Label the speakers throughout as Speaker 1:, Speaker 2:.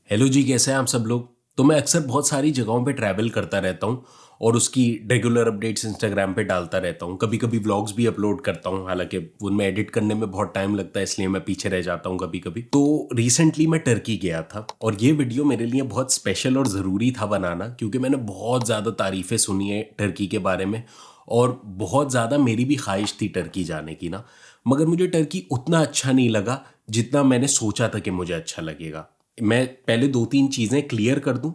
Speaker 1: Hello जी, कैसे हैं आप सब लोग। तो मैं अक्सर बहुत सारी जगहों पे ट्रैवल करता रहता हूँ और उसकी रेगुलर अपडेट्स इंस्टाग्राम पे डालता रहता हूँ। कभी कभी व्लॉग्स भी अपलोड करता हूँ, हालांकि उनमें एडिट करने में बहुत टाइम लगता है, इसलिए मैं पीछे रह जाता हूँ कभी कभी। तो रिसेंटली मैं टर्की गया था और ये वीडियो मेरे लिए बहुत स्पेशल और ज़रूरी था बनाना, क्योंकि मैंने बहुत ज़्यादा तारीफ़ें सुनी है टर्की के बारे में और बहुत ज़्यादा मेरी भी ख्वाहिश थी टर्की जाने की ना। मगर मुझे टर्की उतना अच्छा नहीं लगा जितना मैंने सोचा था कि मुझे अच्छा लगेगा। मैं पहले दो तीन चीज़ें क्लियर कर दूं।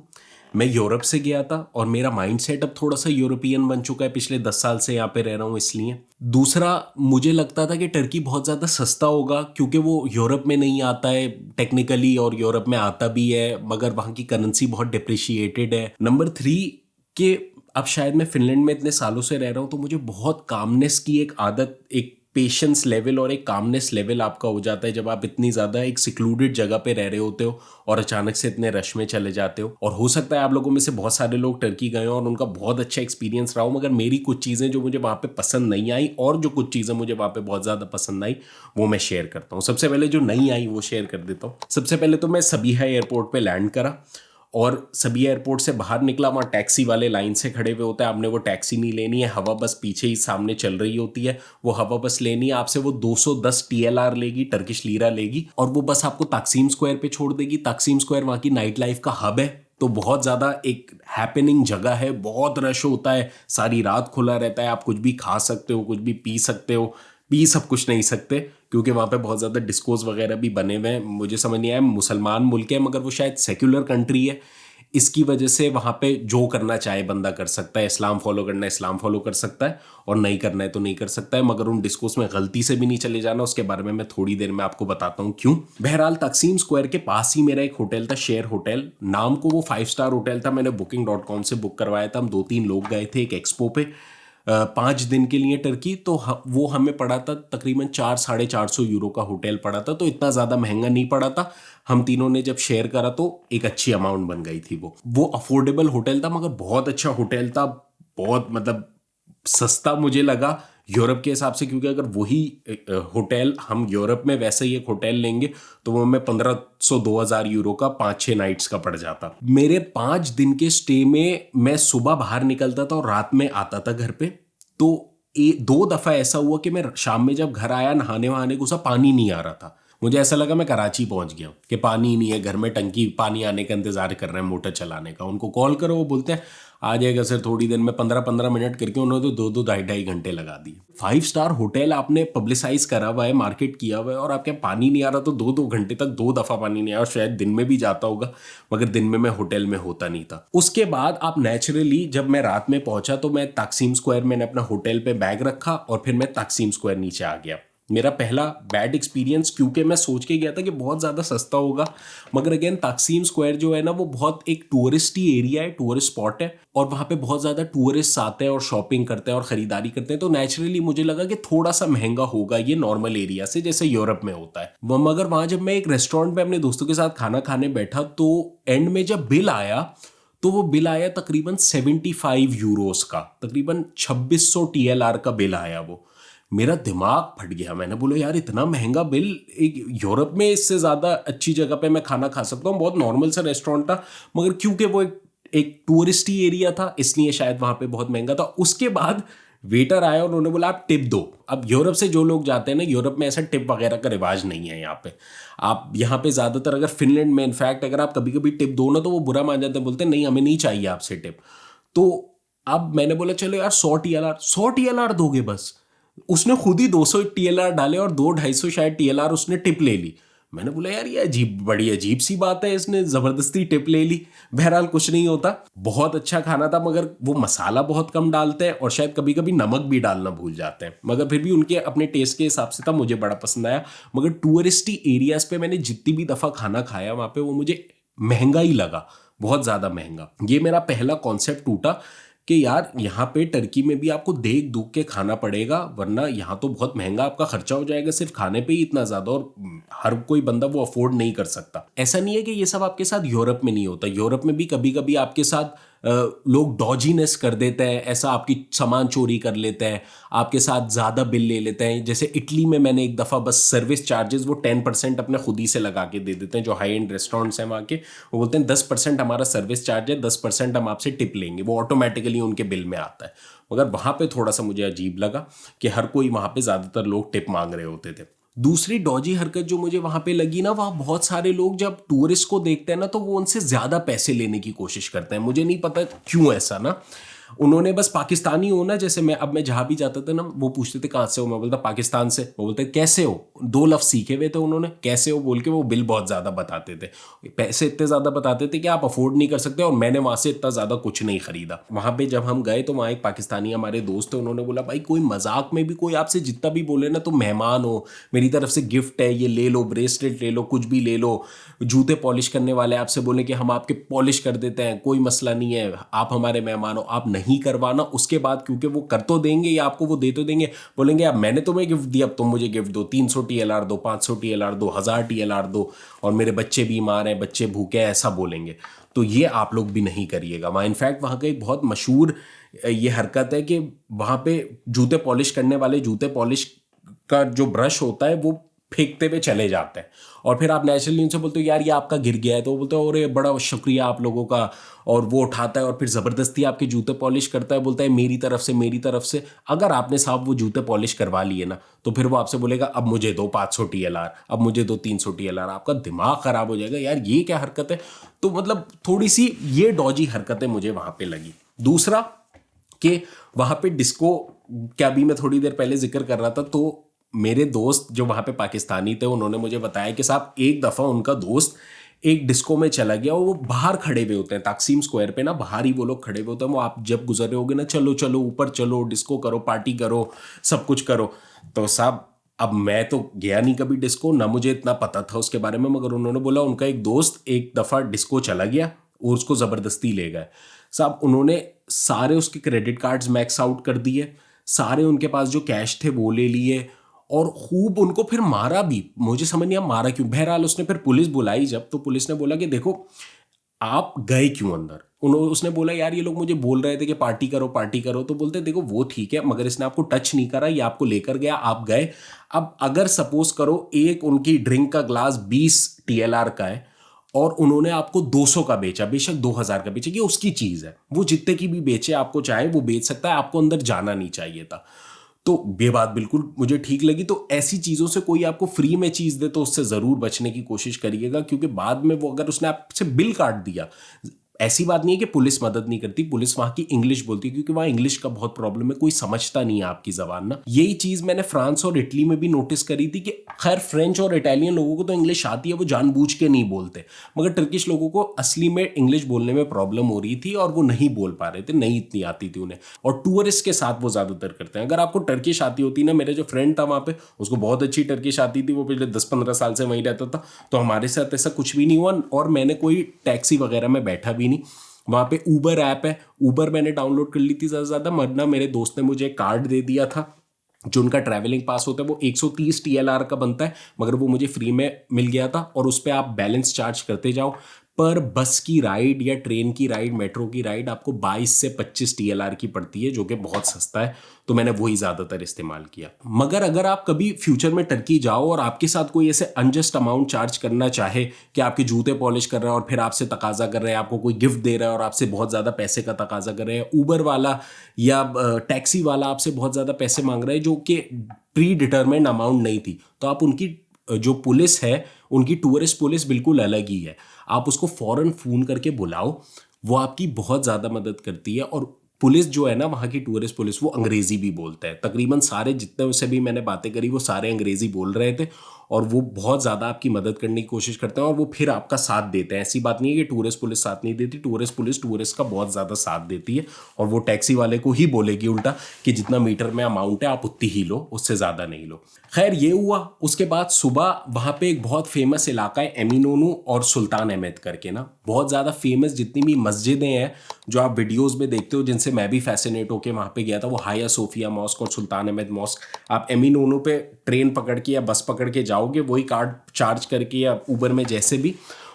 Speaker 1: मैं यूरोप से गया था और मेरा माइंड सेट अब थोड़ा सा यूरोपियन बन चुका है, पिछले 10 साल से यहाँ पे रह रहा हूँ इसलिए। दूसरा, मुझे लगता था कि टर्की बहुत ज़्यादा सस्ता होगा क्योंकि वो यूरोप में नहीं आता है टेक्निकली, और यूरोप में आता भी है मगर वहाँ की करेंसी बहुत डिप्रिशिएटेड है। नंबर थ्री, कि अब शायद मैं फिनलैंड में इतने सालों से रह रहा हूँ तो मुझे बहुत कामनेस की एक आदत, एक पेशेंस लेवल और एक कामनेस लेवल आपका हो जाता है जब आप इतनी ज़्यादा एक सिक्लूडेड जगह पे रह रहे होते हो और अचानक से इतने रश में चले जाते हो। और हो सकता है आप लोगों में से बहुत सारे लोग टर्की गए हो और उनका बहुत अच्छा एक्सपीरियंस रहा हो, मगर मेरी कुछ चीज़ें जो मुझे वहाँ पे पसंद नहीं आई और जो कुछ चीज़ें मुझे वहाँ पे बहुत ज़्यादा पसंद आई वो मैं शेयर करता हूँ। सबसे पहले जो नहीं आई वो शेयर कर देता हूँ। सबसे पहले तो मैं सबीहा एयरपोर्ट पर लैंड करा और सभी एयरपोर्ट से बाहर निकला। वहाँ टैक्सी वाले लाइन से खड़े हुए होते हैं, आपने वो टैक्सी नहीं लेनी है, हवा बस पीछे ही सामने चल रही होती है, वो हवा बस लेनी है आपसे। वो 210 TLR लेगी, टर्किश लीरा लेगी, और वो बस आपको तकसीम स्क्वायर पे छोड़ देगी। तकसीम स्क्वायर वहाँ की नाइट लाइफ का हब है, तो बहुत ज़्यादा एक हैपनिंग जगह है, बहुत रश होता है, सारी रात खुला रहता है, आप कुछ भी खा सकते हो, कुछ भी पी सकते हो। पी सब कुछ नहीं सकते क्योंकि वहाँ पे बहुत ज़्यादा डिस्कोज वगैरह भी बने हुए हैं। मुझे समझ नहीं आया, मुसलमान मुल्क है मगर वो शायद सेक्युलर कंट्री है, इसकी वजह से वहाँ पे जो करना चाहे बंदा कर सकता है। इस्लाम फॉलो करना है इस्लाम फॉलो कर सकता है और नहीं करना है तो नहीं कर सकता है, मगर उन डिस्कोर्स में गलती से भी नहीं चले जाना। उसके बारे में मैं थोड़ी देर में आपको बताता हूँ क्यों। बहरहाल तकसीम स्क्वायर के पास ही मेरा एक होटल था, शेयर होटल नाम को, वो 5 स्टार होटल था। मैंने Booking.com से बुक करवाया था। हम 2-3 लोग गए थे एक एक्सपो पे 5 दिन के लिए टर्की। तो वो हमें पड़ा था तकरीबन 400-450 यूरो का होटल पड़ा था, तो इतना ज़्यादा महंगा नहीं पड़ा था। हम तीनों ने जब शेयर करा तो एक अच्छी अमाउंट बन गई थी। वो अफोर्डेबल होटल था मगर बहुत अच्छा होटल था। बहुत मतलब सस्ता मुझे लगा यूरोप के हिसाब से, क्योंकि अगर वही होटल हम यूरोप में वैसे ही एक होटल लेंगे तो वो हमें 1500-2000 यूरो का 5-6 नाइट्स का पड़ जाता। मेरे 5 दिन के स्टे में मैं सुबह बाहर निकलता था और रात में आता था घर पे। तो 2 दफ़ा ऐसा हुआ कि मैं शाम में जब घर आया नहाने वहाने को, पानी नहीं आ रहा था। मुझे ऐसा लगा मैं कराची पहुंच गया हूं कि पानी ही नहीं है घर में, टंकी पानी आने का इंतजार कर रहे हैं मोटर चलाने का। उनको कॉल करो, वो बोलते हैं आ जाएगा सर थोड़ी देर में। 15-15 मिनट करके उन्होंने तो 2-2 ढाई-ढाई घंटे लगा दिए। 5 स्टार होटल आपने पब्लिसाइज करा हुआ है, मार्केट किया हुआ है, और आपके पानी नहीं आ रहा तो 2-2 घंटे तक 2 दफ़ा पानी नहीं आया। शायद दिन में भी जाता होगा मगर दिन में मैं होटल में होता नहीं था। उसके बाद आप नेचुरली, जब मैं रात में पहुंचा तो मैं तकसीम स्क्वायर, मैंने अपना होटल पे बैग रखा और फिर मैं तकसीम स्क्वायर नीचे आ गया। मेरा पहला बैड एक्सपीरियंस, क्योंकि मैं सोच के गया था कि बहुत ज़्यादा सस्ता होगा, मगर अगेन तकसीम स्क्वायर जो है ना वो बहुत एक टूरिस्टी एरिया है, टूरिस्ट स्पॉट है, और वहाँ पे बहुत ज़्यादा टूरिस्ट आते हैं और शॉपिंग करते हैं और ख़रीदारी करते हैं। तो नेचुरली मुझे लगा कि थोड़ा सा महंगा होगा ये नॉर्मल एरिया से, जैसे यूरोप में होता है। मगर वहाँ जब मैं एक रेस्टोरेंट में अपने दोस्तों के साथ खाना खाने बैठा तो एंड में जब बिल आया तो वो बिल आया तकरीबन 75 यूरोस का, तकरीबन 2600 TLR का बिल आया। वो मेरा दिमाग फट गया। मैंने बोला यार इतना महंगा बिल, एक यूरोप में इससे ज़्यादा अच्छी जगह पे मैं खाना खा सकता हूँ, बहुत नॉर्मल सा रेस्टोरेंट था, मगर क्योंकि वो एक टूरिस्टी एरिया था इसलिए शायद वहाँ पे बहुत महंगा था। उसके बाद वेटर आया और उन्होंने बोला आप टिप दो। अब यूरोप से जो लोग जाते हैं ना, यूरोप में ऐसा टिप वगैरह का रिवाज नहीं है यहाँ पे। आप यहाँ पे ज़्यादातर, अगर फिनलैंड में इनफैक्ट अगर आप कभी कभी टिप दो ना तो वो बुरा मान जाते हैं, बोलते हैं नहीं हमें नहीं चाहिए आपसे टिप। तो अब मैंने बोला चलो यार 100 TLR, 100 TLR दोगे बस। उसने खुद ही 200 TLR डाले और 200-250 शायद TLR उसने टिप ले ली। मैंने बोला यार ये अजीब, बड़ी अजीब सी बात है, इसने ज़बरदस्ती टिप ले ली। बहरहाल कुछ नहीं होता, बहुत अच्छा खाना था, मगर वो मसाला बहुत कम डालते हैं और शायद कभी कभी नमक भी डालना भूल जाते हैं, मगर फिर भी उनके अपने टेस्ट के हिसाब से था, मुझे बड़ा पसंद आया। मगर टूरिस्टी एरियाज पे मैंने जितनी भी दफ़ा खाना खाया वहाँ पे वो मुझे महंगा ही लगा, बहुत ज़्यादा महंगा। ये मेरा पहला कॉन्सेप्ट टूटा कि यार यहाँ पे टर्की में भी आपको देख दुख के खाना पड़ेगा, वरना यहाँ तो बहुत महंगा आपका खर्चा हो जाएगा सिर्फ खाने पे ही इतना ज़्यादा, और हर कोई बंदा वो अफोर्ड नहीं कर सकता। ऐसा नहीं है कि ये सब आपके साथ यूरोप में नहीं होता, यूरोप में भी कभी कभी आपके साथ लोग डॉजीनेस कर देते हैं, ऐसा आपकी सामान चोरी कर लेते हैं, आपके साथ ज़्यादा बिल ले लेते हैं। जैसे इटली में मैंने एक दफ़ा बस सर्विस चार्जेस वो 10% अपने खुद ही से लगा के दे देते हैं। जो हाई एंड रेस्टोरेंट्स हैं वहाँ के, वो बोलते हैं 10% हमारा सर्विस चार्ज है, 10% हम आपसे टिप लेंगे, वो ऑटोमेटिकली उनके बिल में आता है। मगर वहाँ पे थोड़ा सा मुझे अजीब लगा कि हर कोई वहाँ पे ज़्यादातर लोग टिप मांग रहे होते थे। दूसरी डॉजी हरकत जो मुझे वहाँ पे लगी ना, वहाँ बहुत सारे लोग जब टूरिस्ट को देखते हैं ना, तो वो उनसे ज़्यादा पैसे लेने की कोशिश करते हैं। मुझे नहीं पता क्यों ऐसा ना, उन्होंने बस पाकिस्तानी हो ना, जैसे मैं जहाँ भी जाता था ना, वो पूछते थे कहाँ से हो, मैं बोलता पाकिस्तान से, वो बोलते कैसे हो, 2 लफ्ज़ सीखे हुए थे उन्होंने, कैसे हो बोल के वो बिल बहुत ज़्यादा बताते थे, पैसे इतने ज़्यादा बताते थे कि आप अफोर्ड नहीं कर सकते। और मैंने वहाँ से इतना ज़्यादा कुछ नहीं खरीदा। वहाँ पे जब हम गए तो वहाँ एक पाकिस्तानी हमारे दोस्त थे, उन्होंने बोला भाई कोई मजाक में भी कोई आपसे जितना भी बोले ना, तो मेहमान हो, मेरी तरफ से गिफ्ट है, ये ले लो, ब्रेसलेट ले लो, कुछ भी ले लो, जूते पॉलिश करने वाले आपसे बोले कि हम आपके पॉलिश कर देते हैं, कोई मसला नहीं है, आप हमारे मेहमान हो, आप नहीं करवाना। उसके बाद क्योंकि वो कर तो देंगे या आपको वो दे तो देंगे, बोलेंगे अब मैंने तुम्हें गिफ्ट दिया, अब तुम मुझे गिफ्ट दो, 300 TLR दो, 500 TLR दो, 1000 TLR दो, और मेरे बच्चे बीमार हैं, बच्चे भूखे हैं, ऐसा बोलेंगे। तो ये आप लोग भी नहीं करिएगा। वहाँ इनफैक्ट वहाँ का एक बहुत मशहूर ये हरकत है कि वहाँ पे जूते पॉलिश करने वाले जूते पॉलिश का जो ब्रश होता है वो फेंकते हुए चले जाते हैं, और फिर आप नेचुरली उनसे बोलते हो यार ये आपका गिर गया है, तो वो बोलते हो अरे बड़ा शुक्रिया आप लोगों का, और वो उठाता है और फिर ज़बरदस्ती आपके जूते पॉलिश करता है, बोलता है मेरी तरफ से, मेरी तरफ से। अगर आपने साहब वो जूते पॉलिश करवा लिए ना, तो फिर वो आपसे बोलेगा अब मुझे दो 500 TLR, अब मुझे दो 300 TLR। आपका दिमाग ख़राब हो जाएगा यार, ये क्या हरकत है। तो मतलब थोड़ी सी ये डॉजी हरकतें मुझे वहाँ पे लगी। दूसरा कि वहाँ पे डिस्को क्या भी मैं थोड़ी देर पहले जिक्र कर रहा था, तो मेरे दोस्त जो वहाँ पे पाकिस्तानी थे, उन्होंने मुझे बताया कि साहब एक दफ़ा उनका दोस्त एक डिस्को में चला गया, और वो बाहर खड़े हुए होते हैं तकसीम स्क्वायर पे ना, बाहर ही वो लोग खड़े हुए होते हैं। वो आप जब गुजर रहे होगे ना, चलो चलो ऊपर चलो, डिस्को करो, पार्टी करो, सब कुछ करो। तो साहब अब मैं तो गया नहीं कभी डिस्को, ना मुझे इतना पता था उसके बारे में, मगर उन्होंने बोला उनका एक दोस्त एक दफ़ा डिस्को चला गया और उसको ज़बरदस्ती ले गए। साहब उन्होंने सारे उसके क्रेडिट कार्ड्स मैक्स आउट कर दिए, सारे उनके पास जो कैश थे वो ले लिए, और खूब उनको फिर मारा भी। मुझे समझ नहीं आया मारा क्यों। बहरहाल उसने फिर पुलिस बुलाई जब, तो पुलिस ने बोला कि देखो आप गए क्यों अंदर। उसने बोला यार ये लोग मुझे बोल रहे थे कि पार्टी करो पार्टी करो। तो बोलते देखो वो ठीक है, मगर इसने आपको टच नहीं करा, ये आपको लेकर गया, आप गए। अब अगर सपोज करो एक उनकी ड्रिंक का ग्लास 20 TLR का है और उन्होंने आपको 200 का बेचा, बेशक 2000 का बेचा, ये उसकी चीज़ है, वो जितने की भी बेचे, आपको चाहे वो बेच सकता है, आपको अंदर जाना नहीं चाहिए था। तो ये बात बिल्कुल मुझे ठीक लगी। तो ऐसी चीज़ों से कोई आपको फ्री में चीज़ दे तो उससे ज़रूर बचने की कोशिश करिएगा, क्योंकि बाद में वो अगर उसने आपसे बिल काट दिया, ऐसी बात नहीं है कि पुलिस मदद नहीं करती, पुलिस वहाँ की इंग्लिश बोलती है, क्योंकि वहाँ इंग्लिश का बहुत प्रॉब्लम है, कोई समझता नहीं है आपकी ज़बान ना। यही चीज़ मैंने फ्रांस और इटली में भी नोटिस करी थी कि खैर फ्रेंच और इटालियन लोगों को तो इंग्लिश आती है, वो जानबूझ के नहीं बोलते, मगर टर्किश लोगों को असली में इंग्लिश बोलने में प्रॉब्लम हो रही थी और वो नहीं बोल पा रहे थे, नहीं इतनी आती थी उन्हें। और टूरिस्ट के साथ वो ज़्यादातर करते हैं। अगर आपको टर्किश आती होती ना, मेरे जो फ्रेंड था वहाँ पे, उसको बहुत अच्छी टर्किश आती थी, वो पिछले 10-15 साल से वहीं रहता था, तो हमारे साथ ऐसा कुछ भी नहीं हुआ, और मैंने कोई टैक्सी वगैरह में बैठा भी नहीं। वहाँ पे ऊबर ऐप है, ऊबर मैंने डाउनलोड कर ली थी ज़्यादा, वरना मेरे दोस्त ने मुझे कार्ड दे दिया था, जो उनका ट्रैवलिंग पास होता है वो 130 TLR का बनता है, मगर वो मुझे फ्री में मिल गया था, और उस पर आप बैलेंस चार्ज करते जाओ। पर बस की राइड या ट्रेन की राइड, मेट्रो की राइड आपको 22 से 25 TLR की पड़ती है, जो कि बहुत सस्ता है, तो मैंने वही ज़्यादातर इस्तेमाल किया। मगर अगर आप कभी फ्यूचर में टर्की जाओ और आपके साथ कोई ऐसे अनजस्ट अमाउंट चार्ज करना चाहे कि आपके जूते पॉलिश कर रहा है और फिर आपसे तकाजा कर रहे हैं, आपको कोई गिफ्ट दे रहा है और आपसे बहुत ज़्यादा पैसे का तकाजा कर रहे हैं, ऊबर वाला या टैक्सी वाला आपसे बहुत ज़्यादा पैसे मांग रहा है जो कि प्री डिटर्मिन्ड अमाउंट नहीं थी, तो आप उनकी जो पुलिस है, उनकी टूरिस्ट पुलिस बिल्कुल अलग ही है, आप उसको फ़ौरन फ़ोन करके बुलाओ, वो आपकी बहुत ज़्यादा मदद करती है। और पुलिस जो है ना, वहाँ की टूरिस्ट पुलिस, वो अंग्रेज़ी भी बोलते हैं। तकरीबन सारे जितने उससे भी मैंने बातें करी, वो सारे अंग्रेज़ी बोल रहे थे, और वो बहुत ज़्यादा आपकी मदद करने की कोशिश करते हैं, और वो फिर आपका साथ देते हैं। ऐसी बात नहीं है कि टूरिस्ट पुलिस साथ नहीं देती, टूरिस्ट पुलिस टूरिस्ट का बहुत ज़्यादा साथ देती है, और वो टैक्सी वाले को ही बोलेगी उल्टा कि जितना मीटर में अमाउंट है आप उतनी ही लो, उससे ज़्यादा नहीं लो। खैर ये हुआ। उसके बाद सुबह वहाँ पे एक बहुत फेमस इलाका है एमिनोनू और सुल्तान अहमद करके ना, बहुत ज़्यादा फेमस जितनी भी मस्जिदें हैं जो आप वीडियोस में देखते हो, जिनसे मैं भी फैसिनेट होकर वहाँ पे गया था, वो हाया सोफिया मॉस्क और सुल्तान अहमद मॉस्क। आप एमिनोनू पे ट्रेन पकड़ के या बस पकड़ के जाओगे, वही कार्ड चार्ज करके या ऊबर में जैसे भी,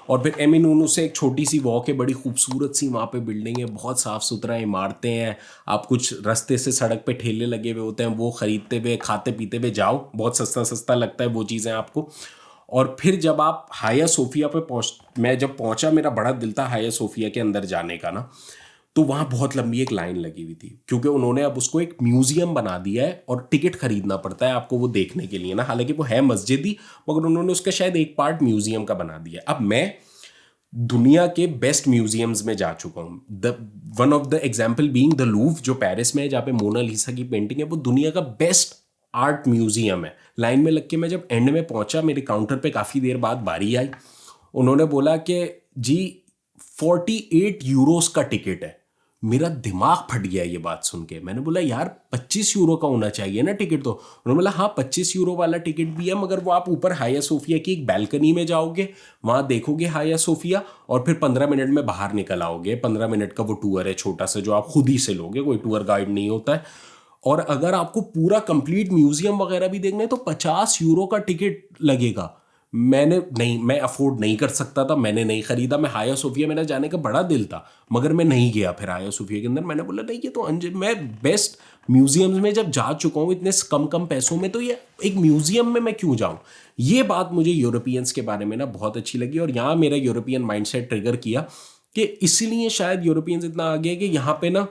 Speaker 1: और फिर एमिनूनू से एक छोटी सी वॉक है, बड़ी खूबसूरत सी वहाँ पे बिल्डिंग है, बहुत साफ़ सुथरा इमारतें हैं। आप कुछ रास्ते से सड़क पे ठेले लगे हुए होते हैं, वो ख़रीदते हुए खाते पीते हुए जाओ, बहुत सस्ता सस्ता लगता है वो चीज़ें आपको। और फिर जब आप हाया सोफिया पे मैं जब पहुंचा, मेरा बड़ा दिल था हाया सोफिया के अंदर जाने का ना, तो वहाँ बहुत लंबी एक लाइन लगी हुई थी, क्योंकि उन्होंने अब उसको एक म्यूजियम बना दिया है और टिकट खरीदना पड़ता है आपको वो देखने के लिए ना। हालांकि वो है मस्जिद ही, मगर उन्होंने उसका शायद एक पार्ट म्यूजियम का बना दिया। अब मैं दुनिया के बेस्ट म्यूजियम्स में जा चुका हूँ। The one of the example being the Louvre जो पेरिस में है, जहाँ पे मोनालिसा की पेंटिंग है, वो दुनिया का बेस्ट आर्ट म्यूजियम है। लाइन में लग के मैं जब एंड में पहुंचा, मेरे काउंटर पे काफ़ी देर बाद बारी आई, उन्होंने बोला कि जी 48 यूरोस का टिकट है। मेरा दिमाग फट गया ये बात सुन के। मैंने बोला यार 25 यूरो का होना चाहिए ना टिकट तो। उन्होंने बोला हाँ 25 यूरो वाला टिकट भी है, मगर वो आप ऊपर हाया सोफिया की एक बैल्कनी में जाओगे, वहाँ देखोगे हाया सोफिया, और फिर 15 मिनट में बाहर निकल आओगे। 15 मिनट का वो टूर है छोटा सा, जो आप खुद ही से लोगे, कोई टूर गाइड नहीं होता है। और अगर आपको पूरा कंप्लीट म्यूजियम वगैरह भी देखना है तो 50 यूरो का टिकट लगेगा। मैं अफोर्ड नहीं कर सकता था, मैंने नहीं खरीदा। मैं हाया सोफिया, मेरा जाने का बड़ा दिल था, मगर मैं नहीं गया फिर हाया सोफिया के अंदर। मैंने बोला नहीं, ये तो मैं बेस्ट म्यूजियम्स में जब जा चुका हूँ इतने कम कम पैसों में, तो ये एक म्यूजियम में मैं क्यों जाऊँ। ये बात मुझे यूरोपियंस के बारे में ना बहुत अच्छी लगी, और यहाँ मेरा यूरोपियन माइंडसेट ट्रिगर किया कि इसलिए शायद यूरोपियंस इतना आगे है कि यहाँ पे ना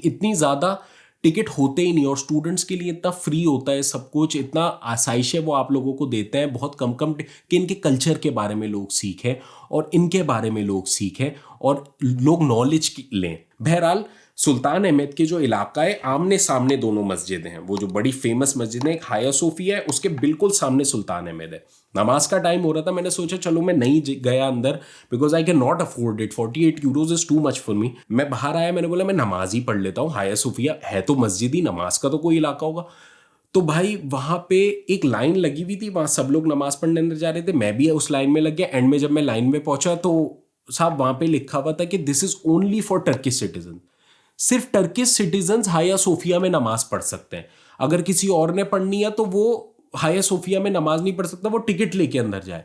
Speaker 1: इतनी ज़्यादा टिकट होते ही नहीं, और स्टूडेंट्स के लिए इतना फ्री होता है सब कुछ, इतना आसाइश है वो आप लोगों को देते हैं बहुत कम कम कि इनके कल्चर के बारे में लोग सीखें और इनके बारे में लोग सीखें और लोग नॉलेज लें। बहरहाल सुल्तान अहमद के जो इलाका है, आमने सामने दोनों मस्जिदें हैं। वो जो बड़ी फेमस मस्जिद है, एक हाया सोफिया है, उसके बिल्कुल सामने सुल्तान अहमद है। नमाज का टाइम हो रहा था, मैंने सोचा चलो मैं नहीं गया अंदर, because I can not afford it. 48 euros is too much for me. मैं बाहर आया, मैंने बोला मैं नमाज ही पढ़ लेता हूँ। हाया सोफिया है तो मस्जिद ही, नमाज का तो कोई इलाका होगा। तो भाई वहाँ पे एक लाइन लगी हुई थी, वहाँ सब लोग नमाज पढ़ने अंदर जा रहे थे, मैं भी उस लाइन में लग गया। एंड में जब मैं लाइन में पहुंचा तो साहब वहाँ पे लिखा हुआ था कि this is only for Turkish citizen. सिर्फ टर्किश सिटीजंस हाया सोफिया में नमाज पढ़ सकते हैं। अगर किसी और ने पढ़नी है तो वो हाया सोफिया में नमाज नहीं पढ़ सकता, वो टिकट लेके अंदर जाए।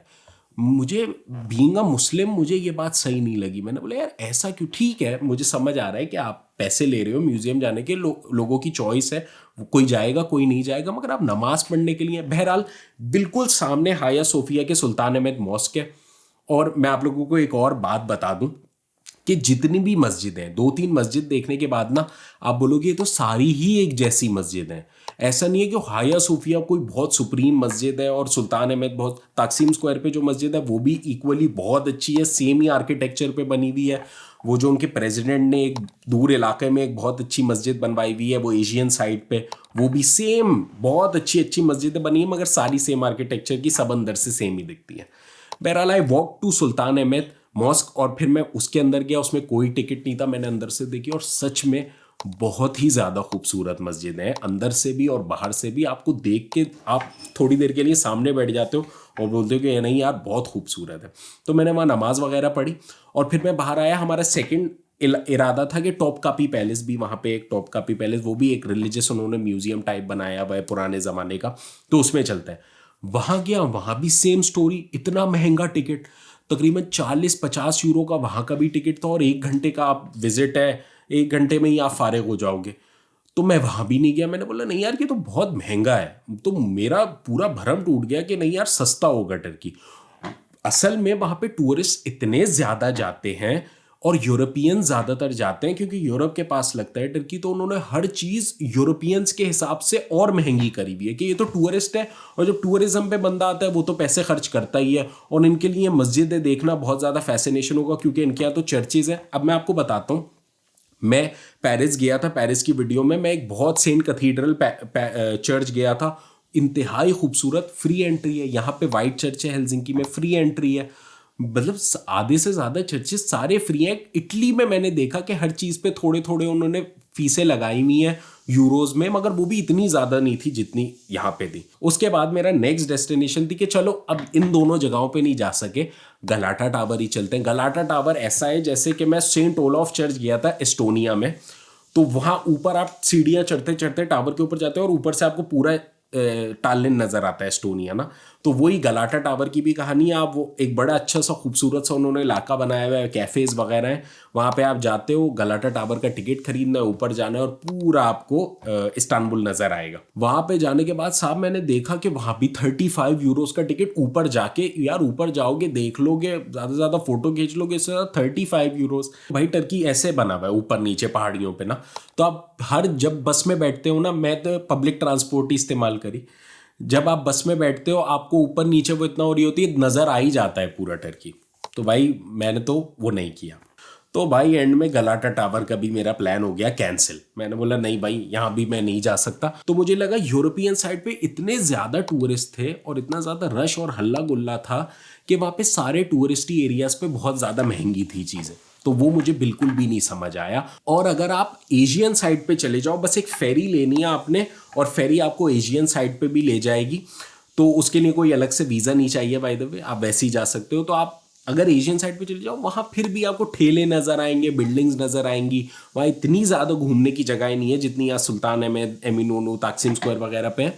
Speaker 1: मुझे बीइंग अ मुस्लिम मुझे ये बात सही नहीं लगी। मैंने बोला यार ऐसा क्यों। ठीक है, मुझे समझ आ रहा है कि आप पैसे ले रहे हो म्यूजियम जाने के, लोगों की चॉइस है, कोई जाएगा कोई नहीं जाएगा, मगर आप नमाज पढ़ने के लिए। बहरहाल बिल्कुल सामने हाया सोफिया के सुल्तान अहमद मॉस्क है। और मैं आप लोगों को एक और बात बता दूं कि जितनी भी मस्जिद हैं, 2-3 मस्जिद देखने के बाद ना आप बोलोगे ये तो सारी ही एक जैसी मस्जिद हैं। ऐसा नहीं है कि हाया सोफिया कोई बहुत सुप्रीम मस्जिद है और सुल्तान अहमद बहुत। ताकसीम स्क्वायर पे जो मस्जिद है वो भी इक्वली बहुत अच्छी है, सेम ही आर्किटेक्चर पे बनी हुई है। वो जो उनके प्रेसिडेंट ने एक दूर इलाके में एक बहुत अच्छी मस्जिद बनवाई हुई है, वो एशियन साइड पे, वो भी सेम बहुत अच्छी अच्छी मस्जिदें बनी है, मगर सारी सेम आर्किटेक्चर की, सब अंदर से सेम ही दिखती है। बहरहाल I walk to Sultan Ahmed Mosque, और फिर मैं उसके अंदर गया। उसमें कोई टिकट नहीं था, मैंने अंदर से देखी, और सच में बहुत ही ज़्यादा खूबसूरत मस्जिद है, अंदर से भी और बाहर से भी। आपको देख के आप थोड़ी देर के लिए सामने बैठ जाते हो और बोलते हो कि ये नहीं यार बहुत खूबसूरत है। तो मैंने वहाँ नमाज वगैरह पढ़ी और फिर मैं बाहर आया। हमारा सेकंड इरादा था कि टॉप कापी पैलेस भी, वहाँ पे एक टॉप कापी पैलेस, वो भी एक रिलीजियस उन्होंने म्यूजियम टाइप बनाया हुआ है पुराने ज़माने का, तो उसमें चलता है। वहाँ गया, वहाँ भी सेम स्टोरी, इतना महंगा टिकट, तकरीबन 40-50 यूरो का वहाँ का भी टिकट था, और 1 घंटे का आप विजिट है, 1 घंटे में ही आप फारिग हो जाओगे। तो मैं वहाँ भी नहीं गया। मैंने बोला नहीं यार ये तो बहुत महंगा है। तो मेरा पूरा भरम टूट गया कि नहीं यार सस्ता होगा टर्की। असल में वहाँ पे टूरिस्ट इतने ज़्यादा जाते हैं और यूरोपियन ज़्यादातर जाते हैं, क्योंकि यूरोप के पास लगता है टर्की, तो उन्होंने हर चीज़ यूरोपियंस के हिसाब से और महंगी करी हुई है कि ये तो टूरिस्ट है, और जब टूरिज्म पे बंदा आता है वो तो पैसे खर्च करता ही है, और इनके लिए मस्जिदें देखना बहुत ज़्यादा फैसिनेशन होगा, क्योंकि इनके यहाँ तो चर्चेज़ हैं। अब मैं आपको बताता हूँ, मैं पेरिस गया था, पेरिस की वीडियो में मैं एक बहुत सेंट कैथीड्रल चर्च गया था, इंतहाई खूबसूरत, फ्री एंट्री है। यहाँ पे वाइट चर्च है हेलसिंकी में, फ्री एंट्री है, मतलब आधे से ज़्यादा चर्चेस सारे फ्री हैं। इटली में मैंने देखा कि हर चीज़ पे थोड़े थोड़े उन्होंने फीसें लगाई हुई हैं यूरोज में, मगर वो भी इतनी ज़्यादा नहीं थी जितनी यहाँ पे थी। उसके बाद मेरा नेक्स्ट डेस्टिनेशन थी कि चलो अब इन दोनों जगहों पे नहीं जा सके, गलाटा टावर ही चलते हैं। गलाटा टावर ऐसा है जैसे कि मैं सेंट ओलाफ चर्च गया था एस्टोनिया में, तो वहाँ ऊपर आप सीढ़ियाँ चढ़ते चढ़ते टावर के ऊपर जाते हो और ऊपर से आपको पूरा टालिन नज़र आता है एस्टोनिया ना। तो वही गलाटा टावर की भी कहानी है। आप वो एक बड़ा अच्छा सा खूबसूरत सा उन्होंने इलाका बनाया हुआ है, कैफेज वगैरह हैं, वहाँ पे आप जाते हो, गलाटा टावर का टिकट खरीदना है, ऊपर जाना है और पूरा आपको इस्तांबुल नजर आएगा। वहाँ पे जाने के बाद साहब मैंने देखा कि वहाँ भी 35 यूरोस का टिकट, ऊपर जाके यार ऊपर जाओगे देख लोगे, ज़्यादा से ज़्यादा फोटो खींच लोगे, इससे 35 यूरोस। भाई टर्की ऐसे बना हुआ है ऊपर नीचे पहाड़ियों पे ना, तो आप हर जब बस में बैठते हो ना, मैं तो पब्लिक ट्रांसपोर्ट ही इस्तेमाल करी, जब आप बस में बैठते हो आपको ऊपर नीचे वो इतना हो रही होती है, नज़र आ ही जाता है पूरा टर्की। तो भाई मैंने तो वो नहीं किया। तो भाई एंड में गलाटा टावर का भी मेरा प्लान हो गया कैंसिल। मैंने बोला नहीं भाई यहाँ भी मैं नहीं जा सकता। तो मुझे लगा यूरोपियन साइड पे इतने ज़्यादा टूरिस्ट थे और इतना ज़्यादा रश और हल्ला गुल्ला था कि वहाँ पे सारे टूरिस्टी एरियाज पे बहुत ज़्यादा महंगी थी चीज़ें, तो वो मुझे बिल्कुल भी नहीं समझ आया। और अगर आप एशियन साइड पे चले जाओ, बस एक फेरी लेनी है आपने और फेरी आपको एशियन साइड पे भी ले जाएगी, तो उसके लिए कोई अलग से वीज़ा नहीं चाहिए बाय द वे, आप वैसे ही जा सकते हो। तो आप अगर एशियन साइड पे चले जाओ वहाँ फिर भी आपको ठेले नज़र आएंगे, बिल्डिंग्स नज़र आएंगी, वहाँ इतनी ज़्यादा घूमने की जगह नहीं है जितनी यहाँ सुल्तान अहमद, एमिनोनो, ताकसिम स्क्वायर वगैरह पे है।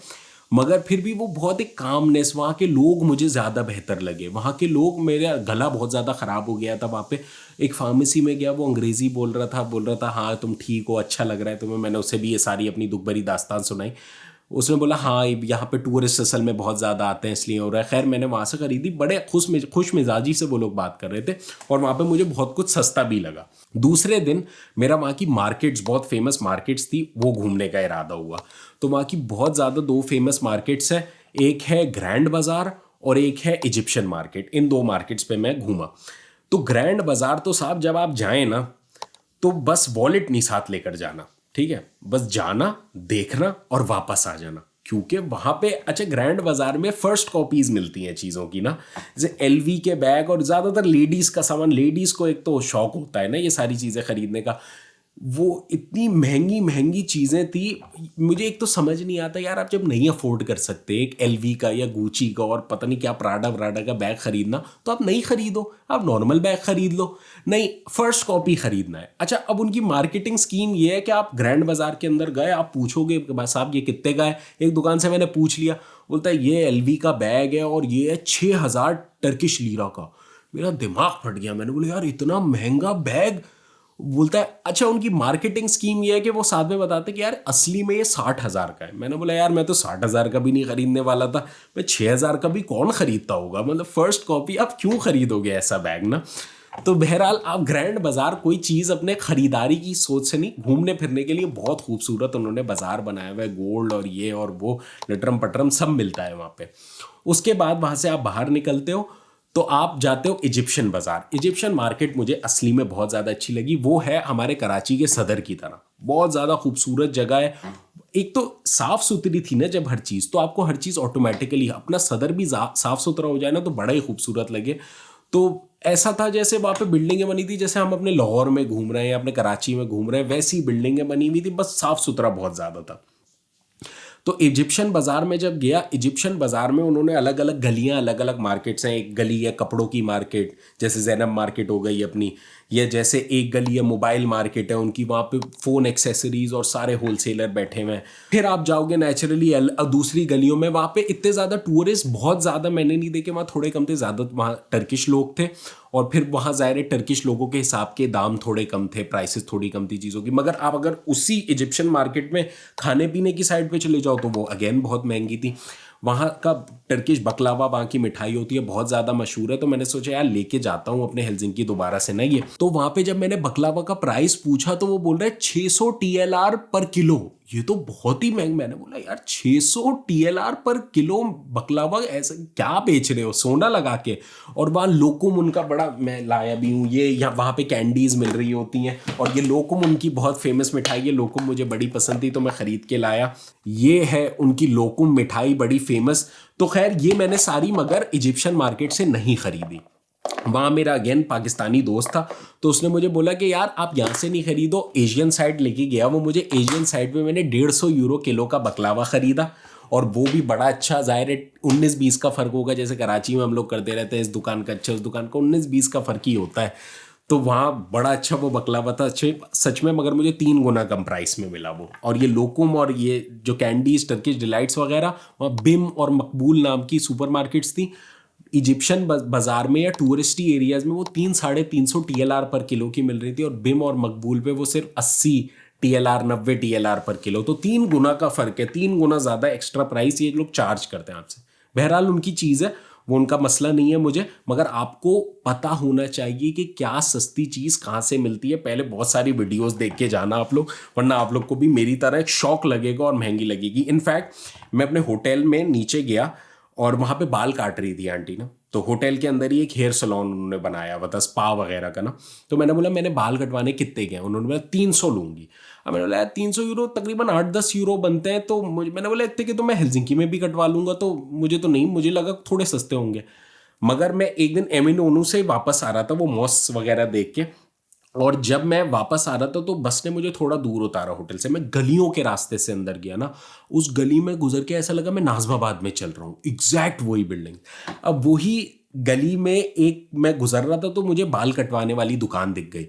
Speaker 1: मगर फिर भी वो बहुत एक कामनेस, वहाँ के लोग मुझे ज़्यादा बेहतर लगे। वहाँ के लोग, मेरा गला बहुत ज़्यादा ख़राब हो गया था वहाँ पे। एक फार्मेसी में गया, वो अंग्रेज़ी बोल रहा था हाँ तुम ठीक हो, अच्छा लग रहा है तुम्हें। मैंने उसे भी ये सारी अपनी दुख भरी दास्तान सुनाई। उसने बोला हाँ यहाँ पे टूरिस्ट असल में बहुत ज़्यादा आते हैं इसलिए हो रहा है। खैर मैंने वहाँ से खरीदी, बड़े खुश मिजाजी से वो लोग बात कर रहे थे और वहाँ पे मुझे बहुत कुछ सस्ता भी लगा। दूसरे दिन मेरा वहाँ की मार्केट्स, बहुत फेमस मार्केट्स थी, वो घूमने का इरादा हुआ। तो वहाँ की बहुत ज़्यादा 2 फेमस मार्केट्स हैं, एक है ग्रैंड बाज़ार और एक है इजिप्शियन मार्केट। इन 2 मार्केट्स पे मैं घूमा। तो ग्रैंड बाज़ार तो साहब जब आप जाएँ ना तो बस वॉलेट नहीं साथ लेकर जाना, ठीक है, बस जाना, देखना और वापस आ जाना। क्योंकि वहाँ पे अच्छा ग्रैंड बाजार में फर्स्ट कॉपीज मिलती हैं चीज़ों की ना, जैसे एलवी के बैग और ज़्यादातर लेडीज़ का सामान। लेडीज़ को एक तो शौक होता है ना ये सारी चीज़ें खरीदने का। वो इतनी महंगी महंगी चीज़ें थी, मुझे एक तो समझ नहीं आता यार, आप जब नहीं अफोर्ड कर सकते एक एलवी का या गुची का और पता नहीं क्या प्राडा व्राडा का बैग खरीदना, तो आप नहीं खरीदो, आप नॉर्मल बैग खरीद लो। नहीं, फर्स्ट कॉपी खरीदना है। अच्छा अब उनकी मार्केटिंग स्कीम ये है कि आप ग्रैंड बाजार के अंदर गए, आप पूछोगे साहब ये कितने का है। एक दुकान से मैंने पूछ लिया, बोलता है ये एलवी का बैग है और ये है 6000 टर्किश लीरा का। मेरा दिमाग फट गया, मैंने बोला यार इतना महंगा बैग। बोलता है अच्छा उनकी मार्केटिंग स्कीम ये है कि वो साथ में बताते कि यार असली में ये 60,000 का है। मैंने बोला यार मैं तो 60,000 का भी नहीं खरीदने वाला था, मैं 6,000 का भी कौन खरीदता होगा, मतलब फर्स्ट कॉपी आप क्यों खरीदोगे ऐसा बैग ना। तो बहरहाल आप ग्रैंड बाजार कोई चीज़ अपने खरीदारी की सोच से नहीं, घूमने फिरने के लिए बहुत खूबसूरत उन्होंने बाजार बनाया हुआ है, गोल्ड और ये और वो लटरम पटरम सब मिलता है वहाँ पे। उसके बाद वहाँ से आप बाहर निकलते हो तो आप जाते हो इजिप्शियन बाजार। इजिप्शियन मार्केट मुझे असली में बहुत ज़्यादा अच्छी लगी। वो है हमारे कराची के सदर की तरह, बहुत ज़्यादा खूबसूरत जगह है। एक तो साफ़ सुथरी थी ना जब हर चीज़, तो आपको हर चीज़ ऑटोमेटिकली, अपना सदर भी साफ़ सुथरा हो जाए ना तो बड़ा ही खूबसूरत लगे। तो ऐसा था जैसे वहाँ पे बिल्डिंगें बनी थी जैसे हम अपने लाहौर में घूम रहे हैं, अपने कराची में घूम रहे हैं, वैसी बिल्डिंगें बनी हुई थी, बस साफ़ सुथरा बहुत ज़्यादा था। तो इजिप्शियन बाज़ार में जब गया, इजिप्शियन बाज़ार में उन्होंने अलग अलग गलियां, अलग अलग मार्केट्स हैं। एक गली है कपड़ों की मार्केट, जैसे जैनब मार्केट हो गई अपनी, या जैसे एक गली है मोबाइल मार्केट है उनकी, वहाँ पे फ़ोन एक्सेसरीज और सारे होलसेलर बैठे हुए हैं। फिर आप जाओगे नेचुरली दूसरी गलियों में, वहाँ पे इतने ज़्यादा टूरिस्ट बहुत ज़्यादा मैंने नहीं देखे, वहाँ थोड़े कम थे, ज़्यादा वहाँ टर्किश लोग थे। और फिर वहाँ ज़ाहिर टर्किश लोगों के हिसाब के दाम थोड़े कम थे, प्राइसेस थोड़ी कम थी चीज़ों की। मगर आप अगर उसी इजिप्शियन मार्केट में खाने पीने की साइड पे चले जाओ तो वो अगेन बहुत महंगी थी। वहाँ का टर्किश बकलावा, वहाँ की मिठाई होती है, बहुत ज़्यादा मशहूर है। तो मैंने सोचा यार लेके जाता हूँ अपने हेलसिंकी दोबारा से ना ये। तो वहाँ पे जब मैंने बकलावा का प्राइस पूछा तो वो बोल रहा है 600 TLR पर किलो। ये तो बहुत ही महंगा। मैंने बोला यार 600 TLR पर किलो बकलावा, ऐसा क्या बेच रहे हो सोना लगा के। और वहाँ लोकुम उनका बड़ा, मैं लाया भी हूँ ये, यहाँ वहाँ पे कैंडीज मिल रही होती हैं और ये लोकुम उनकी बहुत फेमस मिठाई है। लोकुम मुझे बड़ी पसंद थी तो मैं ख़रीद के लाया। ये है उनकी लोकुम मिठाई, बड़ी फेमस। तो खैर ये मैंने सारी मगर इजिप्शियन मार्केट से नहीं खरीदी। वहाँ मेरा अगेन पाकिस्तानी दोस्त था तो उसने मुझे बोला कि यार आप यहाँ से नहीं खरीदो, एशियन साइड लेके गया वो मुझे। एशियन साइड में मैंने 150 यूरो किलो का बकलावा ख़रीदा और वो भी बड़ा अच्छा। ज़ाहिर है 19-20 का फ़र्क होगा, जैसे कराची में हम लोग करते रहते हैं इस दुकान का अच्छा उस दुकान का, 19-20 का फ़र्क ही होता है। तो वहाँ बड़ा अच्छा वो बकलावा था, अच्छे सच में, मगर मुझे 3 गुना कम प्राइस में मिला वो। और ये लोकुम और ये जो कैंडीज, टर्किश डिलाइट्स वगैरह, वहाँ बिम और मकबूल नाम की सुपरमार्केट्स थी इजिप्शियन बाजार में या टूरिस्टी एरियाज में, वो 300-350 TLR पर किलो की मिल रही थी, और बिम और मकबूल पे वो सिर्फ 80 TLR, 90 TLR पर किलो। तो 3 गुना का फर्क है, 3 गुना ज़्यादा एक्स्ट्रा प्राइस ये लोग चार्ज करते हैं आपसे। बहरहाल उनकी चीज़ है, वो उनका मसला नहीं है मुझे, मगर आपको पता होना चाहिए कि क्या सस्ती चीज़ कहाँ से मिलती है। पहले बहुत सारी वीडियोस देख के जाना आप लोग, वरना आप लोग को भी मेरी तरह एक शौक लगेगा और महंगी लगेगी। इनफैक्ट मैं अपने होटल में नीचे गया और वहाँ पे बाल काट रही थी आंटी ना, तो होटल के अंदर ही एक हेयर सलून उन्होंने बनाया हुआ था, स्पा वगैरह का ना। तो मैंने बोला मैंने बाल कटवाने कितने के हैं, उन्होंने बोला 300 लूँगी। अब मैंने बोला यार 300 यूरो तकरीबन 8-10 यूरो बनते हैं, तो मुझे, मैंने बोला इतने के तो मैं हेलसिंकी में भी कटवा लूँगा, तो मुझे तो नहीं, मुझे लगा थोड़े सस्ते होंगे। मगर मैं एक दिन एमिनोनू से वापस आ रहा था वो मॉस वगैरह देख के, और जब मैं वापस आ रहा था तो बस ने मुझे थोड़ा दूर उतारा होटल से, मैं गलियों के रास्ते से अंदर गया ना, उस गली में गुजर के ऐसा लगा मैं नाजमाबाद में चल रहा हूँ, एग्जैक्ट वही बिल्डिंग। अब वही गली में एक मैं गुजर रहा था तो मुझे बाल कटवाने वाली दुकान दिख गई।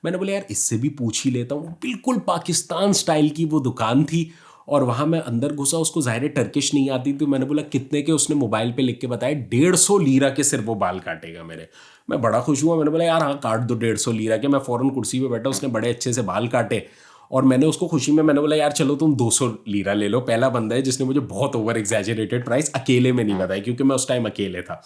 Speaker 1: मैंने बोला यार इससे भी पूछ ही लेता हूँ, बिल्कुल पाकिस्तान स्टाइल की वो दुकान थी। और वहाँ मैं अंदर घुसा, उसको ज़ाहिर है टर्किश नहीं आती, तो मैंने बोला कितने के, उसने मोबाइल पे लिख के बताया 150 लीरा के सिर्फ वो बाल काटेगा मेरे। मैं बड़ा खुश हुआ, मैंने बोला यार हाँ काट दो 150 लीरा के। मैं फ़ौरन कुर्सी पे बैठा, उसने बड़े अच्छे से बाल काटे, और मैंने उसको खुशी में मैंने बोला यार चलो तुम 200 लीरा ले लो। पहला बंदा है जिसने मुझे बहुत ओवर एग्जैजरेटेड प्राइस अकेले में नहीं बताया, क्योंकि मैं उस टाइम अकेले था।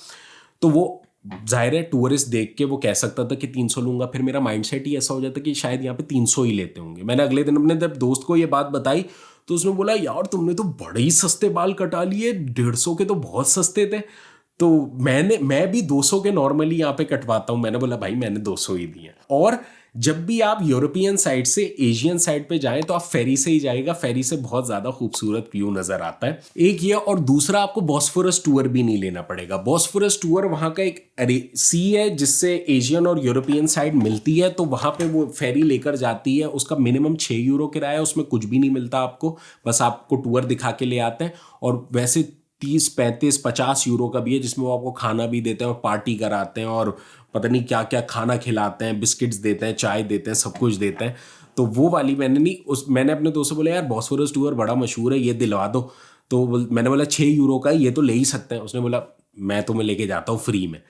Speaker 1: तो वो जाहिर है टूरिस्ट देख के वो कह सकता था कि 300 लूंगा, फिर मेरा माइंडसेट ही ऐसा हो जाता कि शायद यहाँ पे 300 ही लेते होंगे। मैंने अगले दिन अपने जब दोस्त को ये बात बताई तो उसने बोला यार तुमने तो बड़े ही सस्ते बाल कटा लिए, 150 के तो बहुत सस्ते थे। तो मैं भी 200 के नॉर्मली यहाँ पे कटवाता हूँ। मैंने बोला भाई मैंने 200 ही दिए। और जब भी आप यूरोपियन साइड से एशियन साइड पे जाएं तो आप फेरी से ही जाएगा, फेरी से बहुत ज़्यादा खूबसूरत व्यू नज़र आता है, एक ये। और दूसरा आपको बॉस्फोरस टूर भी नहीं लेना पड़ेगा। बॉस्फोरस टूर वहाँ का एक सी है जिससे एशियन और यूरोपियन साइड मिलती है, तो वहाँ पे वो फेरी लेकर जाती है। उसका मिनिमम 6 यूरो किराया, उसमें कुछ भी नहीं मिलता आपको, बस आपको टूर दिखा के ले आते हैं। और वैसे 30-35-50 यूरो का भी है जिसमें वो आपको खाना भी देते हैं और पार्टी कराते हैं और पता नहीं क्या क्या खाना खिलाते हैं, बिस्किट्स देते हैं, चाय देते हैं, सब कुछ देते हैं। तो वो वाली मैंने नहीं, मैंने अपने दोस्त से बोला यार बॉस्फोरस टूर बड़ा मशहूर है, ये दिलवा दो। तो मैंने बोला 6 यूरो का ये तो ले ही सकते हैं। उसने बोला मैं तुम्हें लेके जाता हूँ फ्री में।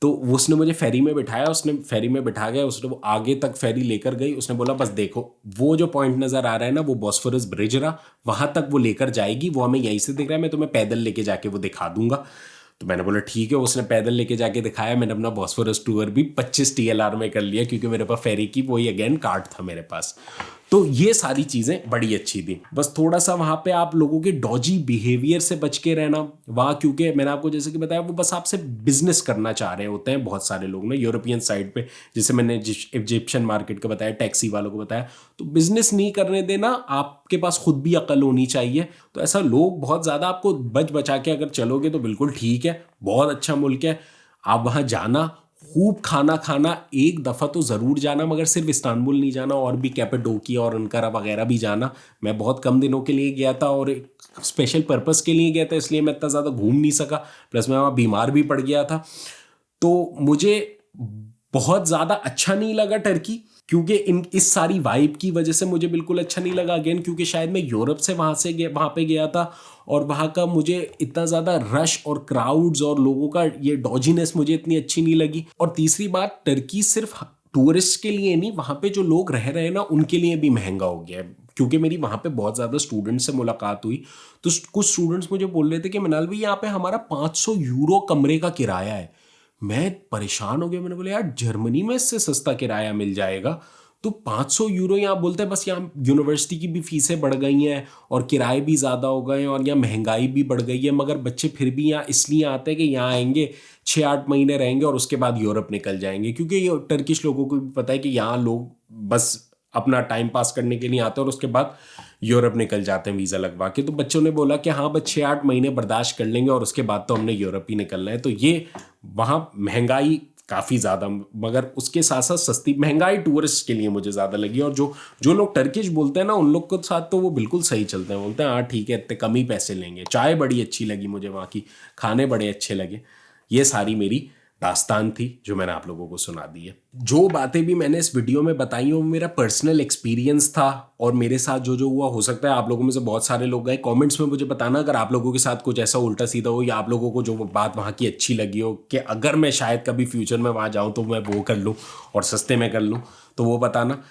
Speaker 1: तो उसने मुझे फेरी में बिठाया, उसने फेरी में बिठा गया, उसने वो आगे तक फेरी लेकर गई। उसने बोला बस देखो वो जो पॉइंट नज़र आ रहा है ना, वो बॉस्फोरस ब्रिज रहा, वहाँ तक वो लेकर जाएगी, वो हमें यहीं से दिख रहा है, मैं तुम्हें पैदल लेके जाके वो दिखा दूंगा। तो मैंने बोला ठीक है। उसने पैदल लेके जाके दिखाया। मैंने अपना बॉस्फोरस टूर भी 25 TLR में कर लिया, क्योंकि मेरे पास फेरी की वही अगेन कार्ड था मेरे पास। तो ये सारी चीज़ें बड़ी अच्छी थी। बस थोड़ा सा वहाँ पे आप लोगों के डॉजी बिहेवियर से बच के रहना वहाँ, क्योंकि मैंने आपको जैसे कि बताया वो बस आपसे बिजनेस करना चाह रहे होते हैं बहुत सारे लोग ना यूरोपियन साइड पे। जैसे मैंने इजिप्शियन मार्केट का बताया, टैक्सी वालों को बताया, तो बिजनेस नहीं करने देना, आपके पास खुद भी अकल होनी चाहिए। तो ऐसा लोग बहुत ज़्यादा, आपको बच बचा के अगर चलोगे तो बिल्कुल ठीक है, बहुत अच्छा मुल्क है। आप वहाँ जाना, खूब खाना खाना, एक दफ़ा तो ज़रूर जाना, मगर सिर्फ इस्तांबुल नहीं जाना, और भी कैपाडोकिया और अंकारा वगैरह भी जाना। मैं बहुत कम दिनों के लिए गया था और एक स्पेशल पर्पस के लिए गया था, इसलिए मैं इतना ज़्यादा घूम नहीं सका, प्लस मैं वहाँ बीमार भी पड़ गया था। तो मुझे बहुत ज़्यादा अच्छा नहीं लगा टर्की, क्योंकि इस सारी वाइब की वजह से मुझे बिल्कुल अच्छा नहीं लगा। अगेन क्योंकि शायद मैं यूरोप से वहाँ पे गया था, और वहाँ का मुझे इतना ज़्यादा रश और क्राउड्स और लोगों का ये डॉजीनेस मुझे इतनी अच्छी नहीं लगी। और तीसरी बात, टर्की सिर्फ टूरिस्ट के लिए नहीं, वहाँ पे जो लोग रह रहे हैं ना उनके लिए भी महंगा हो गया है। क्योंकि मेरी वहाँ पे बहुत ज़्यादा स्टूडेंट्स से मुलाकात हुई, तो कुछ स्टूडेंट्स मुझे बोल रहे थे कि मिनाल भाई यहाँ पे हमारा 500 यूरो कमरे का किराया है। मैं परेशान हो गया, मैंने बोला यार जर्मनी में इससे सस्ता किराया मिल जाएगा। तो 500 यूरो यहाँ बोलते हैं, बस यहाँ यूनिवर्सिटी की भी फीसें बढ़ गई हैं और किराए भी ज़्यादा हो गए हैं और यहाँ महंगाई भी बढ़ गई है, मगर बच्चे फिर भी यहाँ इसलिए आते हैं कि यहाँ आएंगे 6-8 महीने रहेंगे और उसके बाद यूरोप निकल जाएंगे। क्योंकि ये टर्किश लोगों को भी पता है कि यहाँ लोग बस अपना टाइम पास करने के लिए आते हैं और उसके बाद यूरोप निकल जाते हैं वीज़ा लगवा के। तो बच्चों ने बोला कि हाँ बस 6-8 महीने बर्दाश्त कर लेंगे और उसके बाद तो हमने यूरोप ही निकलना है। तो ये वहाँ महंगाई काफ़ी ज़्यादा, मगर उसके साथ साथ सस्ती महंगाई टूरिस्ट के लिए मुझे ज़्यादा लगी। और जो लोग टर्किश बोलते हैं ना उन लोग के साथ तो वो बिल्कुल सही चलते हैं, बोलते हैं हाँ ठीक है इतने कम ही पैसे लेंगे। चाय बड़ी अच्छी लगी मुझे वहाँ की, खाने बड़े अच्छे लगे। ये सारी मेरी दास्तान थी जो मैंने आप लोगों को सुना दी है। जो बातें भी मैंने इस वीडियो में बताई हैं वो मेरा पर्सनल एक्सपीरियंस था और मेरे साथ जो जो हुआ, हो सकता है आप लोगों में से बहुत सारे लोग गए, कमेंट्स में मुझे बताना अगर आप लोगों के साथ कुछ ऐसा उल्टा सीधा हो या आप लोगों को जो बात वहाँ की अच्छी लगी हो कि अगर मैं शायद कभी फ्यूचर में वहाँ जाऊँ तो मैं वो कर लूँ और सस्ते में कर लूँ, तो वो बताना।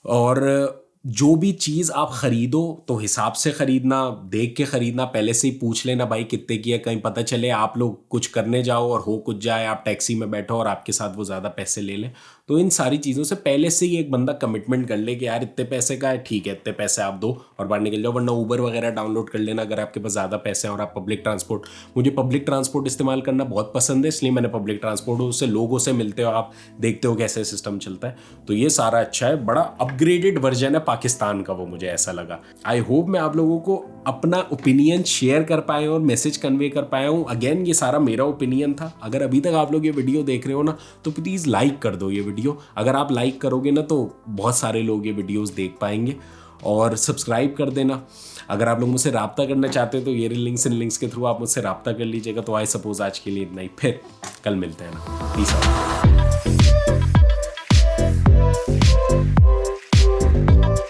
Speaker 1: और जो भी चीज़ आप खरीदो तो हिसाब से खरीदना, देख के खरीदना, पहले से ही पूछ लेना भाई कितने की है, कहीं पता चले आप लोग कुछ करने जाओ और हो कुछ जाए, आप टैक्सी में बैठो और आपके साथ वो ज़्यादा पैसे ले लें। तो इन सारी चीज़ों से पहले से ही एक बंदा कमिटमेंट कर ले कि यार इतने पैसे का है, ठीक है इतने पैसे आप दो और बाहर निकल जाओ। वरना ऊबर वगैरह डाउनलोड कर लेना अगर आपके पास ज़्यादा पैसे हैं और आप पब्लिक ट्रांसपोर्ट, मुझे पब्लिक ट्रांसपोर्ट इस्तेमाल करना बहुत पसंद है इसलिए मैंने पब्लिक ट्रांसपोर्ट, उससे लोगों से मिलते हो, आप देखते हो कैसे सिस्टम चलता है, तो ये सारा अच्छा है। बड़ा अपग्रेडेड वर्जन है पाकिस्तान का वो, मुझे ऐसा लगा। आई होप मैं आप लोगों को अपना ओपिनियन शेयर कर पाया और मैसेज कन्वे कर पाया हूँ। अगेन ये सारा मेरा ओपिनियन था। अगर अभी तक आप लोग ये वीडियो देख रहे हो ना तो प्लीज़ लाइक कर दो ये वीडियो। अगर आप लाइक करोगे ना तो बहुत सारे लोग ये वीडियोस देख पाएंगे। और सब्सक्राइब कर देना। अगर आप लोग मुझसे रब्ता करना चाहते हो तो ये लिंक्स के थ्रू आप मुझसे रब्ता कर लीजिएगा। तो आई सपोज आज के लिए इतना ही, फिर कल मिलते हैं ना। Peace out.